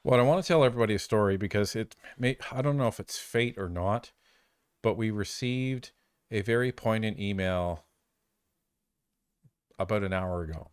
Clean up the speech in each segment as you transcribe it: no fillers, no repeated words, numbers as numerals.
Well, I want to tell everybody a story because I don't know if it's fate or not, but we received a very poignant email about an hour ago.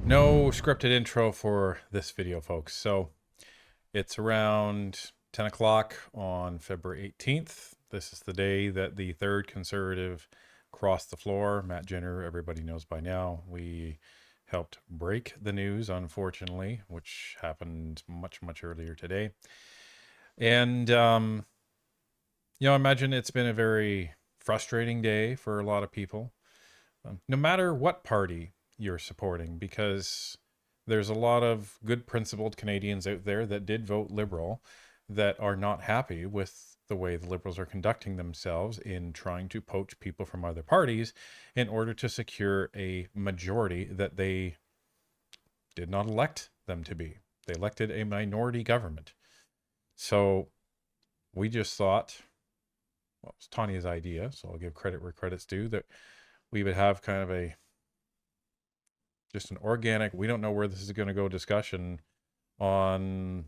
No scripted intro for this video, folks. So it's around 10 o'clock on February 18th. This is the day that the third conservative crossed the floor. Matt Jenner, everybody knows by now. We helped break the news, unfortunately, which happened much, much earlier today. And, I imagine it's been a very frustrating day for a lot of people, no matter what party you're supporting, because there's a lot of good principled Canadians out there that did vote Liberal that are not happy with the way the Liberals are conducting themselves in trying to poach people from other parties in order to secure a majority that they did not elect them to be. They elected a minority government. So we just thought, well, it's Tanya's idea, so I'll give credit where credit's due, that we would have kind of just an organic, we don't know where this is going to go discussion on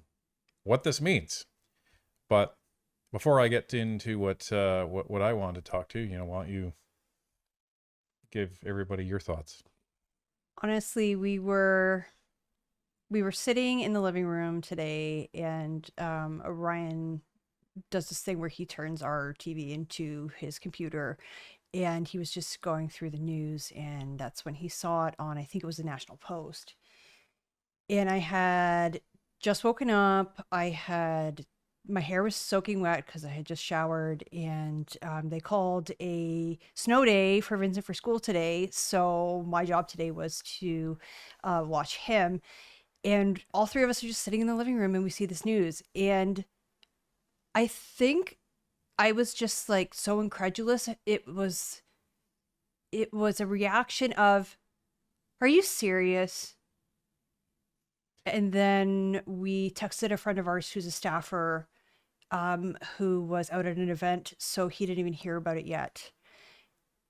what this means. But before I get into what I want to talk to, why don't you give everybody your thoughts? Honestly, we were sitting in the living room today, and Orion does this thing where he turns our TV into his computer, and he was just going through the news, and that's when he saw it on, I think it was the National Post. And I had just woken up. My hair was soaking wet because I had just showered, and they called a snow day for Vincent for school today. So my job today was to watch him. And all three of us are just sitting in the living room, and we see this news. And I think I was just like so incredulous. It was a reaction of, "Are you serious?" And then we texted a friend of ours who's a staffer, who was out at an event, so he didn't even hear about it yet.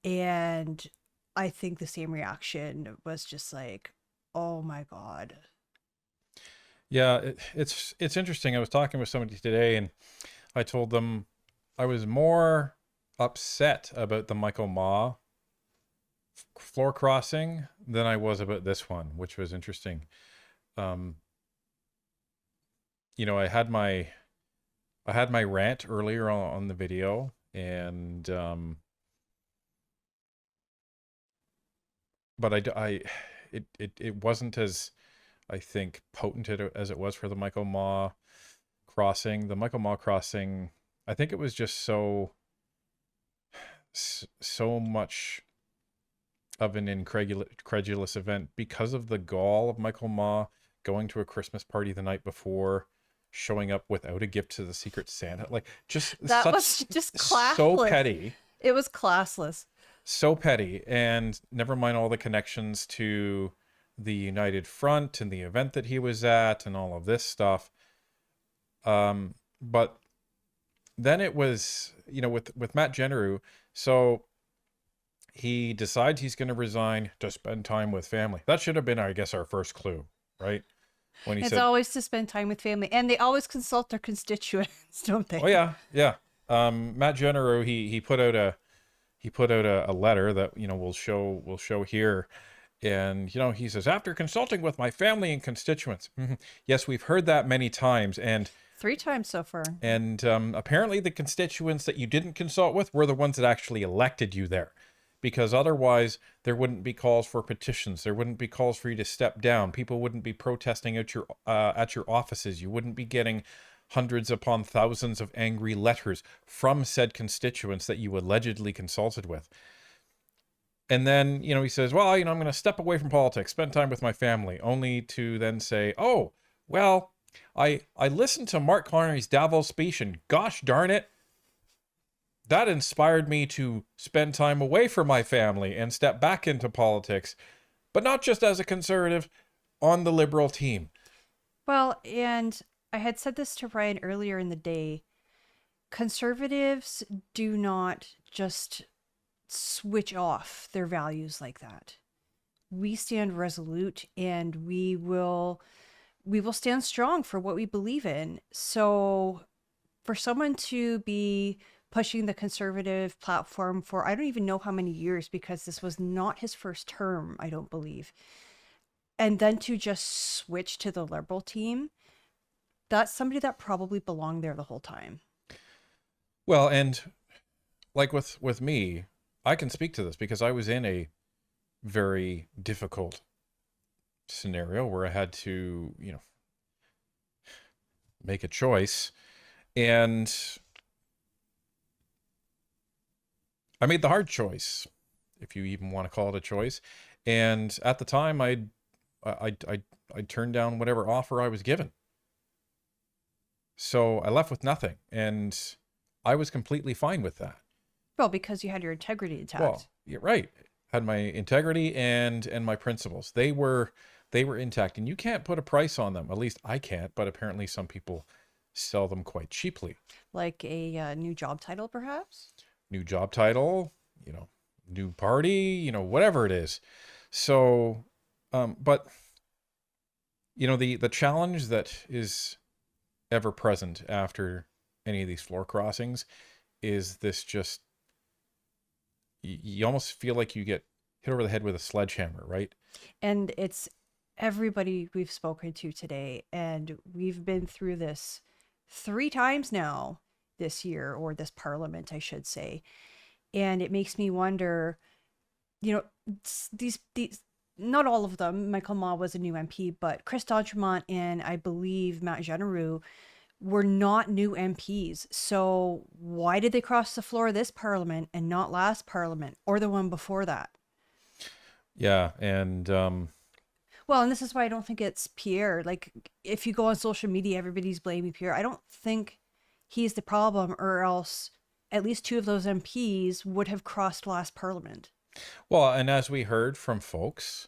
And I think the same reaction was just like, "Oh my God." Yeah, it's interesting. I was talking with somebody today, and I told them I was more upset about the Michael Ma floor crossing than I was about this one, which was interesting. Um, I had my rant earlier on the video, and but it wasn't as, I think, potent as it was for the Michael Ma crossing. The Michael Ma crossing, I think it was just so much of an incredulous event because of the gall of Michael Ma going to a Christmas party the night before, showing up without a gift to the Secret Santa. Like, just That such, was just classless. so petty. It was classless. So petty. And never mind all the connections to the United Front and the event that he was at and all of this stuff. But then it was, with Matt Jenner, so he decides he's going to resign to spend time with family. That should have been, I guess, our first clue, right? When he It's said, always to spend time with family, and they always consult their constituents, don't they? "Oh yeah." Matt Jenner, he put out a letter that we'll show here, and he says, "After consulting with my family and constituents." Yes, we've heard that many times, and 3 times so far. And apparently the constituents that you didn't consult with were the ones that actually elected you there. Because otherwise, there wouldn't be calls for petitions. There wouldn't be calls for you to step down. People wouldn't be protesting at your offices. You wouldn't be getting hundreds upon thousands of angry letters from said constituents that you allegedly consulted with. And then, he says, "Well, I'm going to step away from politics, spend time with my family," only to then say, "Oh, well, I listened to Mark Carney's Davos speech, and gosh darn it, that inspired me to spend time away from my family and step back into politics, but not just as a conservative, on the Liberal team. Well, and I had said this to Ryan earlier in the day. Conservatives do not just switch off their values like that. We stand resolute and we will stand strong for what we believe in. So for someone to be pushing the conservative platform for I don't even know how many years, because this was not his first term, I don't believe. And then to just switch to the liberal team, that's somebody that probably belonged there the whole time. Well, and like with me, I can speak to this because I was in a very difficult scenario where I had to, make a choice. And I made the hard choice, if you even want to call it a choice. And at the time, I turned down whatever offer I was given. So I left with nothing, and I was completely fine with that. Well, because you had your integrity intact. Well, you're right. Had my integrity and my principles. They were intact, and you can't put a price on them. At least I can't, but apparently some people sell them quite cheaply. Like a new job title, perhaps? New job title, new party, whatever it is. So, but the challenge that is ever present after any of these floor crossings is this just you almost feel like you get hit over the head with a sledgehammer, right? And it's everybody we've spoken to today, and we've been through this 3 times now this year, or this parliament, I should say. And it makes me wonder, these not all of them. Michael Maw was a new MP, but Chris D'Entremont and I believe Matt Genereux were not new MPs. So why did they cross the floor of this parliament and not last parliament or the one before that? Yeah, and Well, and this is why I don't think it's Pierre. Like, if you go on social media, everybody's blaming Pierre. I don't think he's the problem, or else at least 2 of those MPs would have crossed last parliament. well, and as we heard from folks,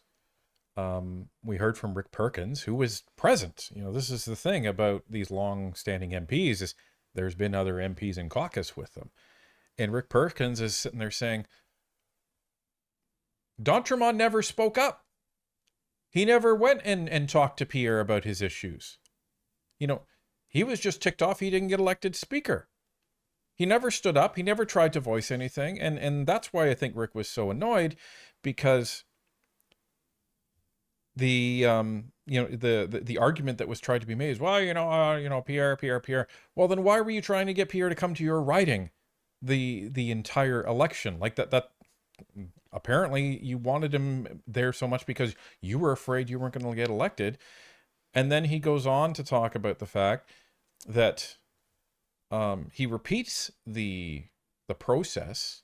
we heard from Rick Perkins, who was present. This is the thing about these long-standing MPs is there's been other MPs in caucus with them. And Rick Perkins is sitting there saying, D'Entremont never spoke up. He never went and talked to Pierre about his issues. He was just ticked off he didn't get elected speaker. He never stood up. He never tried to voice anything. And that's why I think Rick was so annoyed, because the the argument that was tried to be made is, well, Pierre. Well, then why were you trying to get Pierre to come to your riding the entire election? Like that apparently you wanted him there so much because you were afraid you weren't going to get elected. And then he goes on to talk about the fact that he repeats the process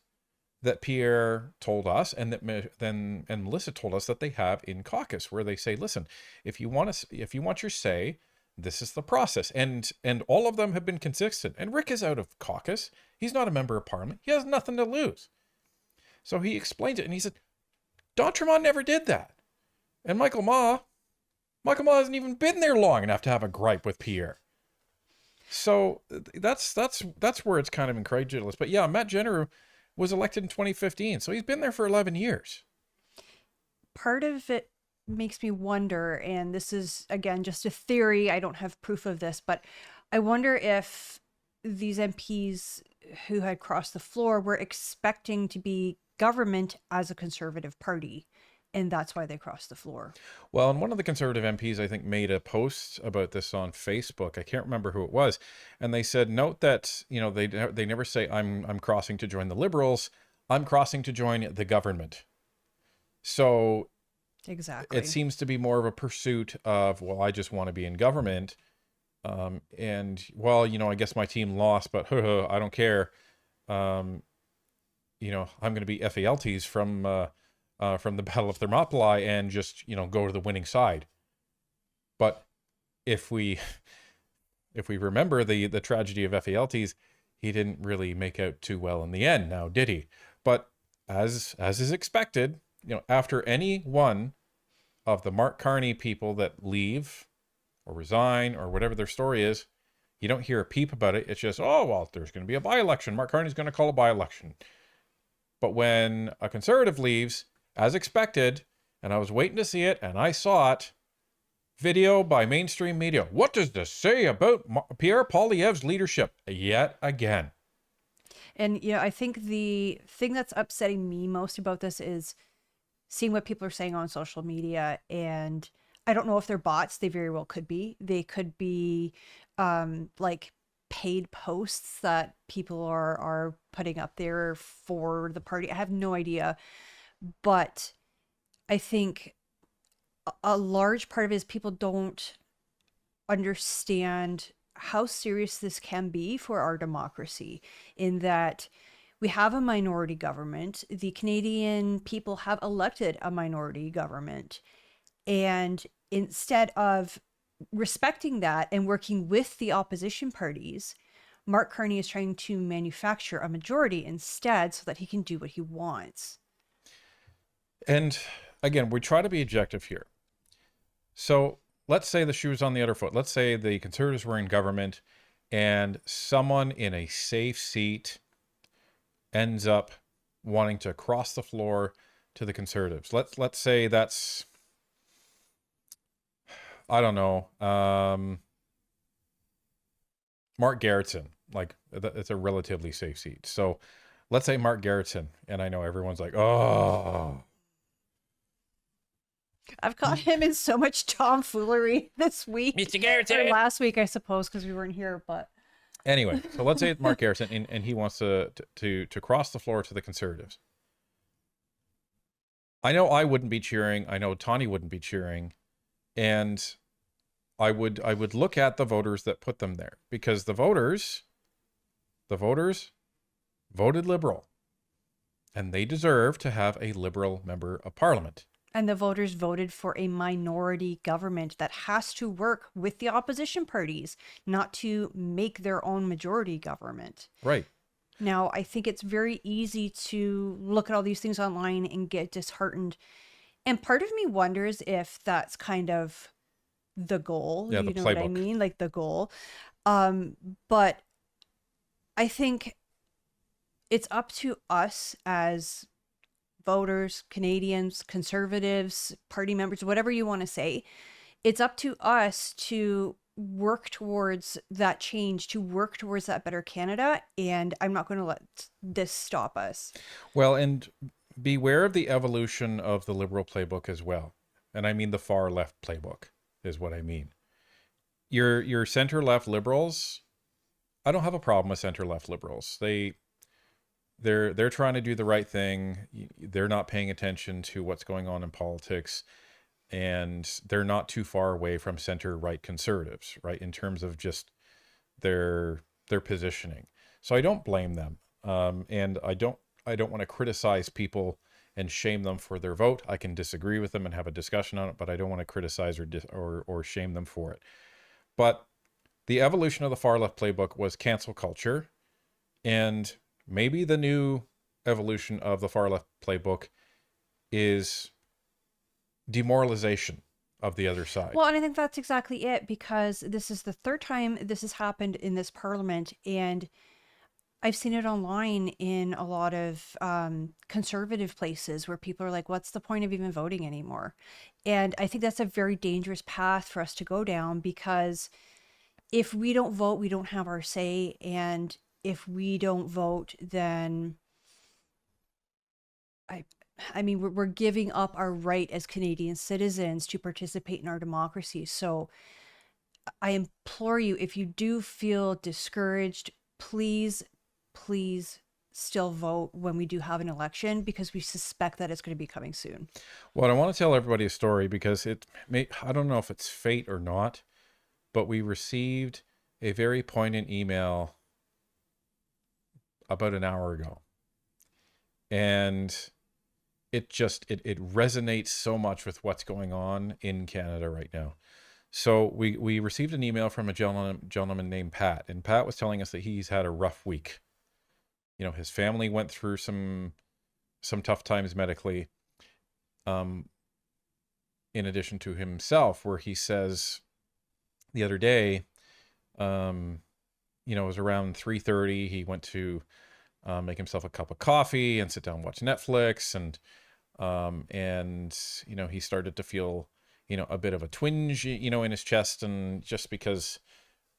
that Pierre told us, and that Melissa told us that they have in caucus, where they say, listen, if you want your say, this is the process. And all of them have been consistent. And Rick is out of caucus. He's not a member of parliament. He has nothing to lose. So he explained it, and he said, D'Entremont never did that. And Michael Maw hasn't even been there long enough to have a gripe with Pierre. So that's where it's kind of incredulous. But yeah, Matt Genereux was elected in 2015, so he's been there for 11 years. Part of it makes me wonder, and this is, again, just a theory, I don't have proof of this, but I wonder if these MPs who had crossed the floor were expecting to be government as a conservative party, and that's why they crossed the floor. Well, and one of the conservative MPs, I think, made a post about this on Facebook. I can't remember who it was. And they said, note that, they never say I'm crossing to join the Liberals. I'm crossing to join the government. So exactly, it seems to be more of a pursuit of, well, I just want to be in government. And, well, I guess my team lost, but I don't care. I'm going to be FALTs from the Battle of Thermopylae and just, go to the winning side. But if we remember the tragedy of FALTs, he didn't really make out too well in the end now, did he? But as is expected, after any one of the Mark Carney people that leave or resign or whatever their story is, you don't hear a peep about it. It's just, oh, well, there's going to be a by-election. Mark Carney's going to call a by-election. But when a conservative leaves, as expected, and I was waiting to see it, and I saw it, video by mainstream media. What does this say about Pierre Poilievre's leadership? Yet again. And, I think the thing that's upsetting me most about this is seeing what people are saying on social media. And I don't know if they're bots. They very well could be. They could be like paid posts that people are putting up there for the party. I have no idea. But I think a large part of it is people don't understand how serious this can be for our democracy, in that we have a minority government. The Canadian people have elected a minority government. And instead of respecting that and working with the opposition parties, Mark Carney is trying to manufacture a majority instead so that he can do what he wants. And again, we try to be objective here. So let's say the shoe's on the other foot. Let's say the Conservatives were in government and someone in a safe seat ends up wanting to cross the floor to the Conservatives. Let's say that's, I don't know, Mark Garrettson. Like, it's a relatively safe seat. So let's say Mark Garrettson, and I know everyone's like, oh. I've caught him in so much tomfoolery this week. Mr. Garrettson. Or last week, I suppose, because we weren't here, but anyway, so let's say it's Mark Garrettson, and he wants to cross the floor to the Conservatives. I know I wouldn't be cheering. I know Tawny wouldn't be cheering, and I would look at the voters that put them there, because the voters voted Liberal, and they deserve to have a Liberal member of Parliament. And the voters voted for a minority government that has to work with the opposition parties, not to make their own majority government. Right. Now, I think it's very easy to look at all these things online and get disheartened. And part of me wonders if that's kind of the goal. Yeah, you the know what I playbook. mean? Like the goal. But I think it's up to us as voters, Canadians, Conservatives, party members, whatever you want to say. It's up to us to work towards that change, to work towards that better Canada. And I'm not going to let this stop us. Well, and beware of the evolution of the Liberal playbook as well. And I mean the far left playbook is what I mean. Your center left Liberals, I don't have a problem with center left Liberals. They're trying to do the right thing. They're not paying attention to what's going on in politics, and they're not too far away from center right conservatives, right, in terms of just their positioning. So I don't blame them, and I don't want to criticize people and shame them for their vote. I can disagree with them and have a discussion on it, but I don't want to criticize or shame them for it. But the evolution of the far left playbook was cancel culture, and maybe the new evolution of the far left playbook is demoralization of the other side. Well, and I think that's exactly it, because this is the third time this has happened in this parliament, and I've seen it online in a lot of conservative places where people are like, what's the point of even voting anymore? And I think that's a very dangerous path for us to go down, because if we don't vote, we don't have our say. And if we don't vote, then I mean, we're giving up our right as Canadian citizens to participate in our democracy. So I implore you, if you do feel discouraged, please still vote when we do have an election, because we suspect that it's going to be coming soon. Well, I want to tell everybody a story, because I don't know if it's fate or not, but we received a very poignant email about an hour ago. And it resonates so much with what's going on in Canada right now. So we received an email from a gentleman named Pat, and Pat was telling us that he's had a rough week. You know, his family went through some tough times medically. in addition to himself, where he says the other day, it was around 3:30. He went to make himself a cup of coffee and sit down and watch Netflix, and he started to feel a bit of a twinge in his chest, and just because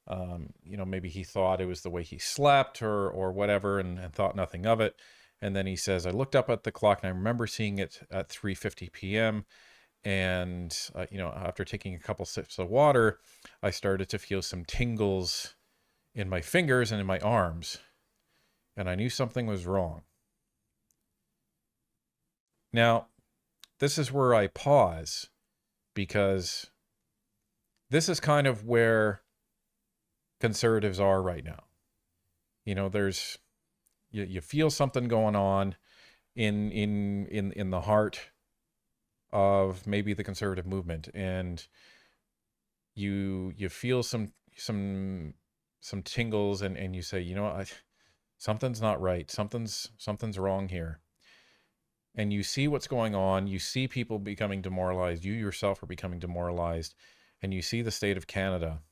maybe he thought it was the way he slept or whatever, and thought nothing of it. And then he says, I looked up at the clock and I remember seeing it at 3:50 p.m. And after taking a couple sips of water, I started to feel some tingles in my fingers and in my arms, and I knew something was wrong. Now, this is where I pause, because this is kind of where conservatives are right now. There's you feel something going on in the heart of maybe the conservative movement, and you feel some tingles, and you say, something's not right. Something's wrong here. And you see what's going on. You see people becoming demoralized. You yourself are becoming demoralized. And you see the state of Canada.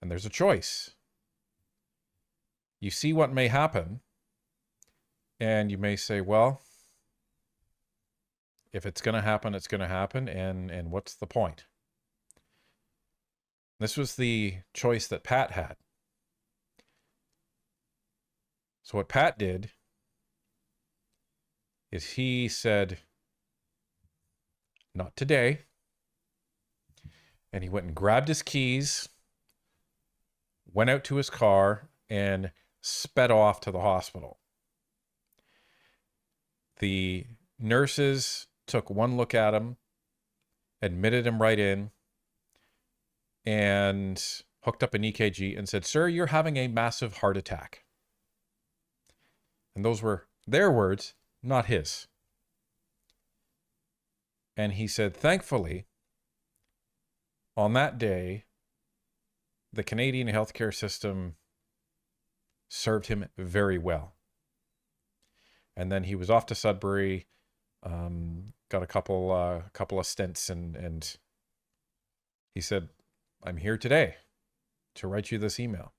And there's a choice. You see what may happen. And you may say, well, if it's going to happen, it's going to happen. And what's the point? This was the choice that Pat had. So what Pat did is he said, not today. And he went and grabbed his keys, went out to his car, and sped off to the hospital. The nurses took one look at him, admitted him right in, and hooked up an EKG and said, sir, you're having a massive heart attack. And those were their words, not his. And he said, thankfully, on that day, the Canadian healthcare system served him very well. And then he was off to Sudbury, got a couple of stints, and he said, I'm here today to write you this email.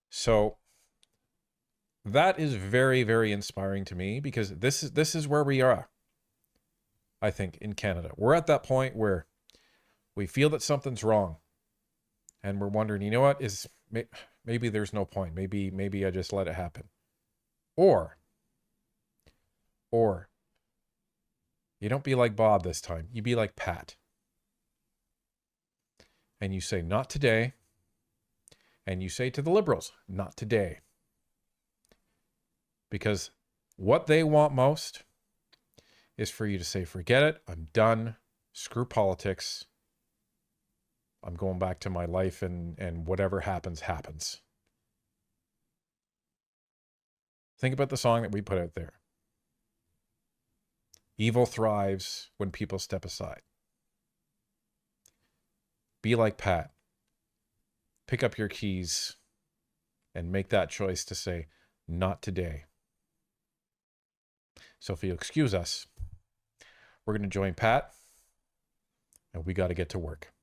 So that is very, very inspiring to me, because this is where we are, I think, in Canada. We're at that point where we feel that something's wrong, and we're wondering, what is, maybe there's no point. Maybe I just let it happen. Or you don't be like Bob this time. You be like Pat. And you say, not today. And you say to the Liberals, not today. Because what they want most is for you to say, forget it. I'm done. Screw politics. I'm going back to my life, and whatever happens, happens. Think about the song that we put out there. Evil thrives when people step aside. Be like Pat. Pick up your keys and make that choice to say, not today. So if you'll excuse us, we're going to join Pat, and we got to get to work.